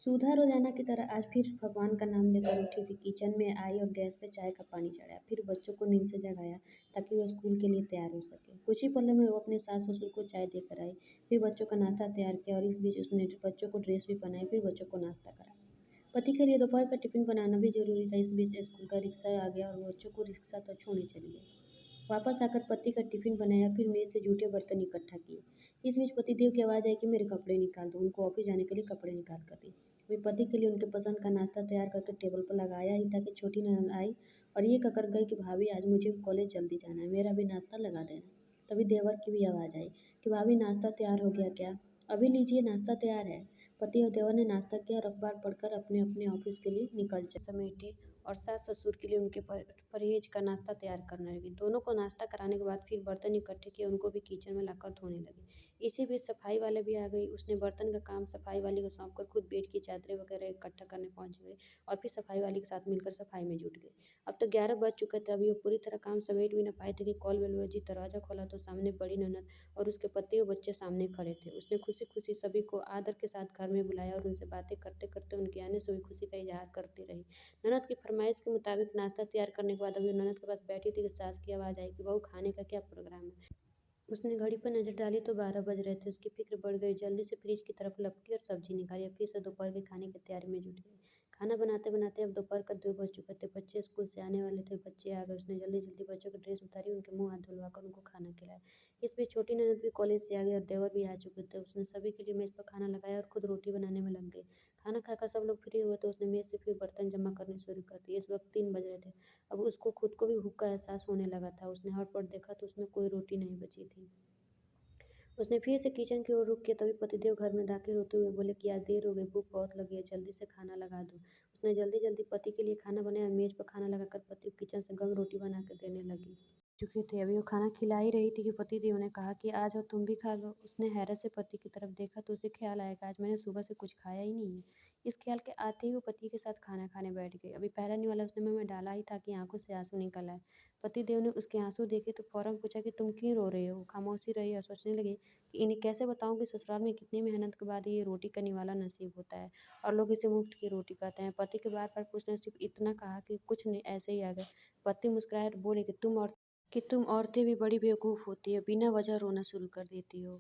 सुधा रोजाना की तरह आज फिर भगवान का नाम लेकर उठी थी। किचन में आई और गैस पे चाय का पानी चढ़ाया, फिर बच्चों को नींद से जगाया ताकि वो स्कूल के लिए तैयार हो सके। कुछ ही पलों में वो अपने सास ससुर को चाय देकर आई, फिर बच्चों का नाश्ता तैयार किया और इस बीच उसने बच्चों को ड्रेस भी पहनाई, फिर बच्चों को नाश्ता कराया। पति के लिए दोपहर का टिफिन बनाना भी जरूरी था। इस बीच स्कूल का रिक्शा आ गया और वो बच्चों को रिक्शा तक छोड़ने चली गई। वापस आकर पति का टिफिन बनाया, फिर मेज से जूठे बर्तन इकट्ठा किए। इस बीच पतिदेव की आवाज़ आई कि मेरे कपड़े निकाल दो। उनको ऑफिस जाने के लिए कपड़े निकाल कर दी। वे पति के लिए उनके पसंद का नाश्ता तैयार करके टेबल पर लगाया ही था कि छोटी ननद आई और ये कहकर गई कि भाभी आज मुझे कॉलेज जल्दी जाना है, मेरा भी नाश्ता लगा देना। तभी देवर की भी आवाज़ आई कि भाभी नाश्ता तैयार हो गया क्या? अभी लीजिए नाश्ता तैयार है। पति और देवर ने नाश्ता किया और अखबार पढ़कर अपने अपने ऑफिस के लिए निकल चले। समेटे और सास ससुर के लिए उनके परहेज का नाश्ता तैयार करने लगी। दोनों को नाश्ता कराने के बाद फिर बर्तन इकट्ठे किए, उनको भी किचन में लाकर धोने लगी। इसी बीच सफाई वाले भी आ गई। उसने बर्तन का काम सफाई वाली को सौंप कर खुद बेड की चादरें वगैरह इकट्ठा करने पहुंच गई और फिर सफाई वाली के साथ मिलकर सफाई में जुट गई। अब तो 11 बज चुके थे। अभी वो पूरी तरह काम समेट भी न पाए थे कि कॉल बेल बजी। दरवाजा खोला तो सामने बड़ी ननद और उसके पति और बच्चे सामने खड़े थे। उसने खुशी खुशी सभी को आदर के साथ घर में बुलाया और उनसे बातें करते करते उनके आने से हुई खुशी का इजहार करती रही। ननद की फरमाइश के मुताबिक नाश्ता तैयार करने के बाद अभी ननद के पास बैठी थी कि सास की आवाज़ आई कि बहू खाने का क्या प्रोग्राम है। उसने घड़ी पर नजर डाली तो 12 बज रहे थे। उसकी फिक्र बढ़ गई। जल्दी से फ्रिज की तरफ लपकी और सब्जी निकाली। फिर से दोपहर के खाने की तैयारी में जुट गई। खाना बनाते बनाते अब दोपहर का 2 बज चुके थे। बच्चे स्कूल से आने वाले थे। बच्चे आ गए। उसने जल्दी जल्दी बच्चों की ड्रेस उतारी, उनके मुंह हाथ धुलवाकर उनको खाना खिलाया। इस बीच छोटी ननद भी कॉलेज से आ गई और देवर भी आ चुके थे। उसने सभी के लिए मेज पर खाना लगाया और खुद रोटी बनाने में लग गई। खाना खाकर सब लोग फ्री हुए तो उसने मेज से फिर बर्तन जमा करने शुरू कर दिए। इस वक्त 3 बज रहे थे। अब उसको खुद को भी भूख का एहसास होने लगा था। उसने हटपट देखा तो उसमें कोई रोटी नहीं बची थी। उसने फिर से किचन की ओर रुख किया। तभी पतिदेव घर में दाखिल होते हुए बोले कि आज देर हो गई, भूख बहुत लगी है, जल्दी से खाना लगा दो। उसने जल्दी जल्दी पति के लिए खाना बनाया। मेज पर खाना लगाकर पति को किचन से गर्म रोटी बना कर देने लगी। चुके थे। अभी वो खाना खिला ही रही थी कि पतिदेव ने कहा कि आ जाओ तुम भी खा लो। उसने हैरत से पति की तरफ देखा तो उसे ख्याल आया कि आज मैंने सुबह से कुछ खाया ही नहीं है। इस ख्याल के आते ही वो पति के साथ खाना खाने बैठ गई। अभी पहला निवाला उसने मुंह में डाला ही था कि आंखों से आंसू निकल आए। पतिदेव ने उसके आंसू देखे तो फौरन पूछा कि तुम क्यों रो रहे हो? खामोशी रही और सोचने लगी कि इन्हें कैसे बताऊं कि ससुराल में कितनी मेहनत के बाद ये रोटी का निवाला नसीब होता है और लोग इसे मुफ्त की रोटी कहते हैं। पति के बार बार पूछने सिर्फ इतना कहा कि कुछ नहीं, ऐसे ही आ गए। पति मुस्कुराए और बोले कि तुम औरतें भी बड़ी बेवकूफ़ होती है, बिना वजह रोना शुरू कर देती हो।